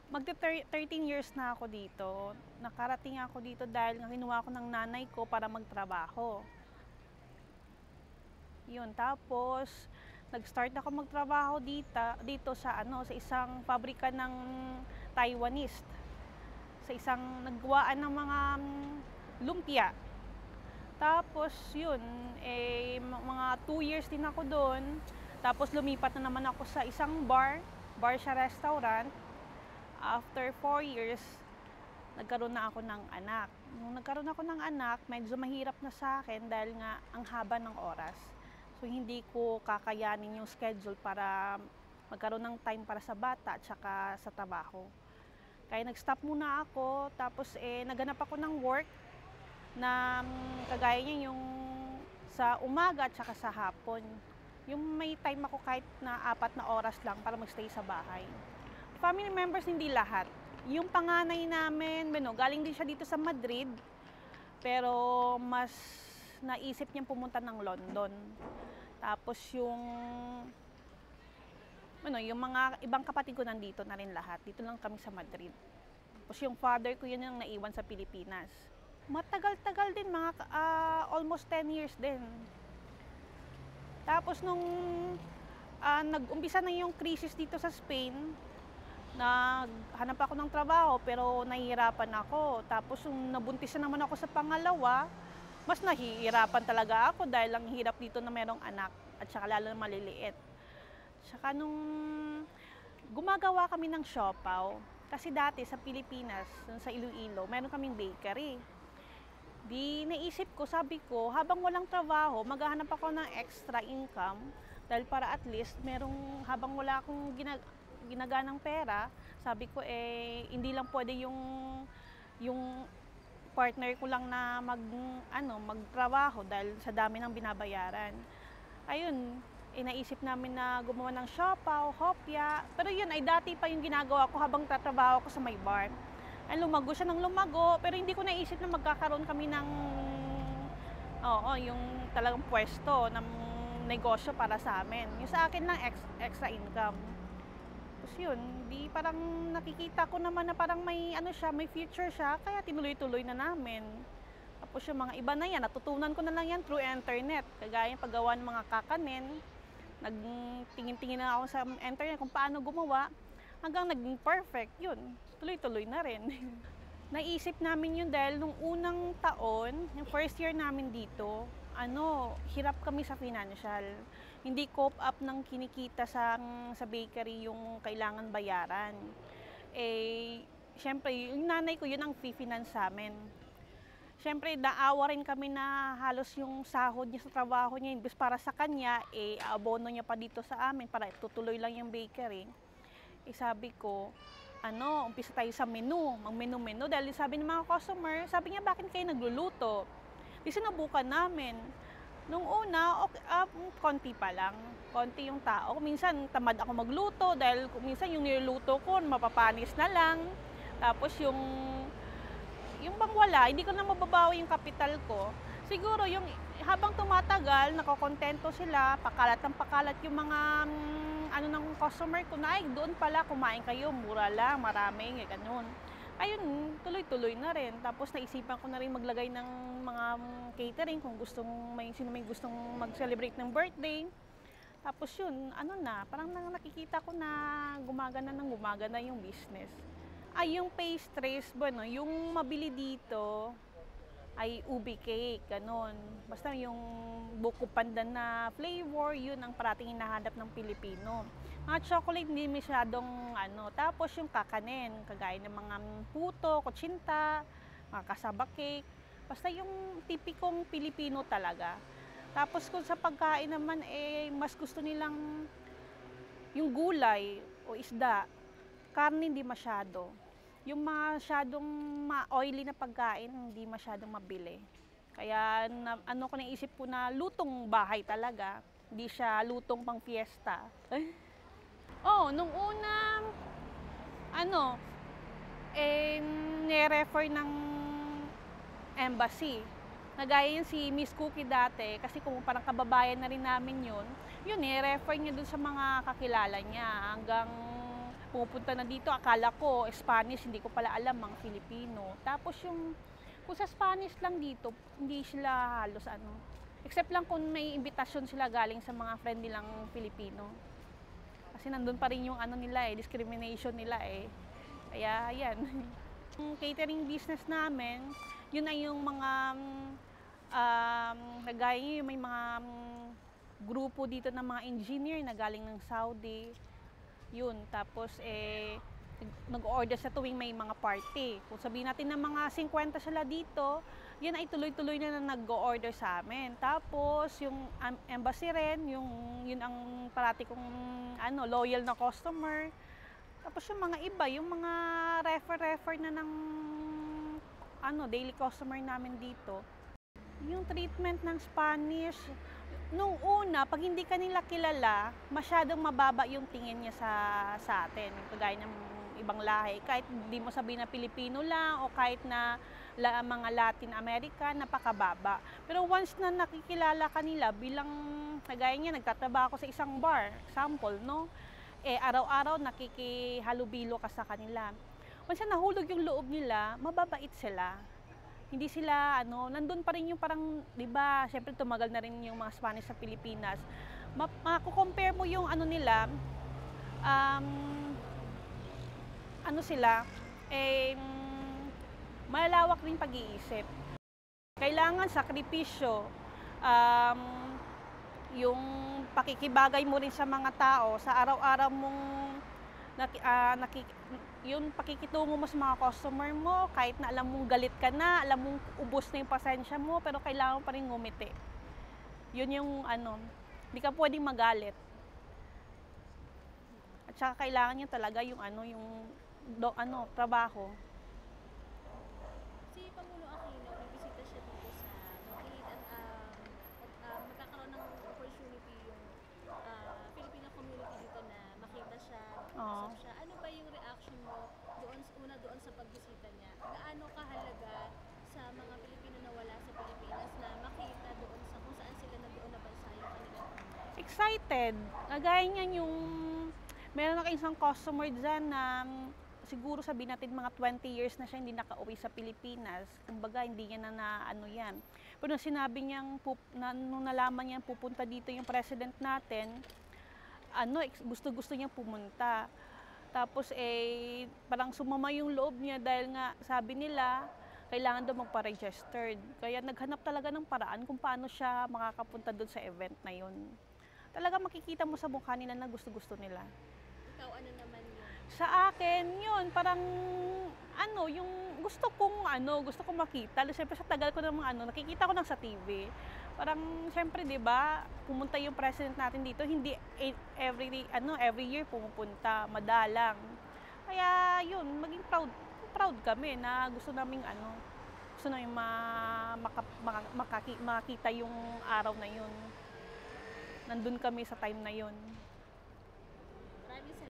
13 years na ako dito. Nakarating ako dito dahil nga kinuha ko ng nanay ko para magtrabaho. Yun, tapos nag-start ako magtrabaho dito sa sa isang pabrika ng Taiwanese. Sa isang naggawaan ng mga lumpia. Tapos yun, mga 2 years din ako doon. Tapos lumipat na naman ako sa isang bar siya restaurant. After 4 years, nagkaroon na ako ng anak. Nung nagkaroon ako ng anak, medyo mahirap na sa akin dahil nga ang haba ng oras. So hindi ko kakayanin yung schedule para magkaroon ng time para sa bata at saka sa trabaho. Kaya nag-stop muna ako, tapos naghanap ako ng work na kagaya niya yung sa umaga at saka sa hapon. Yung may time ako kahit na 4 na oras lang para magstay sa bahay. Family members, hindi lahat. Yung panganay namin, galing din siya dito sa Madrid, pero mas naisip niyang pumunta ng London. Tapos yung mga ibang kapatid ko nandito na rin lahat. Dito lang kami sa Madrid. Tapos yung father ko, yun yung naiwan sa Pilipinas. Matagal-tagal din, almost 10 years din. Tapos nung nag-umpisa na yung crisis dito sa Spain, naghanap ako ng trabaho pero nahihirapan ako. Tapos nung nabuntis na naman ako sa pangalawa, mas nahihirapan talaga ako dahil ang hirap dito na merong anak at saka lalo na maliliit. Saka nung gumagawa kami ng siopaw, kasi dati sa Pilipinas, sa Iloilo, meron kaming bakery. Di naisip ko, sabi ko, habang walang trabaho, maghahanap ako ng extra income dahil para at least habang wala akong ginaganang pera, sabi ko hindi lang pwede yung partner ko lang na magtrabaho dahil sa dami ng binabayaran. Ayun, naisip namin na gumawa ng siopaw, hopya. Pero yun ay dati pa yung ginagawa ko habang tatrabaho ko sa may bar. Lumago siya ng lumago, pero hindi ko naisip na magkakaroon kami ng yung talagang pwesto ng negosyo para sa amin. Yung sa akin lang extra income. Tapos yun, parang nakikita ko naman na parang may may future siya, kaya tinuloy-tuloy na namin. Tapos yung mga iba na yan, natutunan ko na lang yan through internet. Kagaya yung paggawa ng mga kakanin, nagtingin-tingin na ako sa internet kung paano gumawa, hanggang naging perfect, yun, tuloy-tuloy na rin. Naisip namin yun dahil nung unang taon, yung first year namin dito, hirap kami sa financial. Hindi cope up ng kinikita sa bakery yung kailangan bayaran. Siyempre, yung nanay ko, yun ang finance sa amin. Siyempre, naawa rin kami na halos yung sahod niya sa trabaho niya, imbes para sa kanya, abono niya pa dito sa amin para tutuloy lang yung bakery. Sabi ko, umpisa tayo sa menu, mag-menu-menu. Dahil sabi ng mga customer, sabi niya, bakit kayo nagluluto? Di sinubukan namin. Nung una, konti pa lang. Konti yung tao. Minsan, tamad ako magluto dahil minsan yung niluluto ko, mapapanis na lang. Tapos yung bang wala, hindi ko na mababawi yung kapital ko. Siguro, habang tumatagal, nakokontento sila, pakalat ng pakalat yung mga ng customer ko na, doon pala, kumain kayo, mura lang, marami, ganun. Ayun, tuloy-tuloy na rin. Tapos naisipan ko na rin maglagay ng mga catering kung sino may gustong mag-celebrate ng birthday. Tapos yun, parang nakikita ko na gumagana yung business. Yung pastries, yung mabili dito ay ubi cake, ganun. Basta yung buko pandan na flavor, yun ang parating hinahanap ng Pilipino. Mga chocolate, hindi masyadong Tapos yung kakanin, kagaya ng mga puto, kutsinta, mga kasaba cake. Basta yung tipikong Pilipino talaga. Tapos kung sa pagkain naman, mas gusto nilang yung gulay o isda, karne hindi masyado. Yung masyadong oily na pagkain, hindi masyadong mabili. Kaya ko naisip ko na lutong bahay talaga. Hindi siya lutong pang fiesta. Nung una, nirefer ng embassy. Nagaya yun si Miss Cookie dati, kasi kung parang kababayan na rin namin yun, nirefer niya dun sa mga kakilala niya hanggang pumupunta na dito, akala ko Spanish, hindi ko pala alam, mga Filipino. Tapos yung, kung sa Spanish lang dito, hindi sila halos ano. Except lang kung may imbitasyon sila galing sa mga friend nilang Filipino. Kasi nandun pa rin yung ano nila discrimination nila Kaya yan. Yung catering business namin, yun ay yung mga kagaya may mga grupo dito ng mga engineer na galing ng Saudi. Yun, tapos nag-order sa tuwing may mga party. Kung sabihin natin na mga 50 sila dito, yun ay tuloy-tuloy na nag-order sa amin. Tapos yung embassy rin, yun ang parati kong loyal na customer. Tapos yung mga iba, yung mga refer na ng daily customer namin dito. Yung treatment ng Spanish, nung una, pag hindi ka nila kilala, masyadong mababa yung tingin niya sa atin. Kagaya ng ibang lahi. Kahit hindi mo sabihin na Pilipino lang o kahit na mga Latin America, napakababa. Pero once na nakikilala ka nila, bilang kagaya niya, nagtatrabaho ako sa isang bar, example, no? Araw-araw nakikihalubilo ka sa kanila. Once na nahulog yung loob nila, mababait sila. Hindi sila, nandun pa rin yung parang, di ba, syempre tumagal na rin yung mga Spanish sa Pilipinas. Mako-compare mo yung nila, malalawak rin pag-iisip. Kailangan sakripisyo, yung pakikibagay mo rin sa mga tao, sa araw-araw mong yung pakikitungo mo sa mga customer mo, kahit na alam mong galit ka na, alam mong ubos na yung pasensya mo, pero kailangan pa rin ngumiti. Yun yung hindi ka pwedeng magalit. At saka kailangan niya talaga yung trabaho. Si Pangulo Aquino, may bisita siya dito sa Bukid at magkakaroon ng opportunity yung Filipino community dito na makita siya, makasap siya. Ano ba yung reaction mo doon sa pagbisita niya? Gaano kahalaga sa mga Pilipino na wala sa Pilipinas na makita doon sa kung saan sila na doon na bansa yung kanilang Excited. Gaya niyan yung meron ako isang customer dyan na siguro sabihin natin mga 20 years na siya hindi nakauwi sa Pilipinas. Kumbaga hindi niya na yan. Pero nung sinabi niyang, nung nalaman niya pupunta dito yung president natin, gusto niyang pumunta. Tapos parang sumama yung loob niya dahil nga sabi nila, kailangan daw magpa-registered. Kaya naghanap talaga ng paraan kung paano siya makakapunta doon sa event na yun. Talaga makikita mo sa mukha nila na gusto-gusto nila. Ikaw, ano naman yun? Sa akin, yun, parang yung gusto kong makita. Siyempre sa tagal ko ng nakikita ko lang sa TV. Parang siyempre, 'di ba, pumunta yung president natin dito, hindi every year pumupunta, madalang. Kaya yun, maging proud kami na gusto naming makita yung araw na yun. Nandun kami sa time na yun.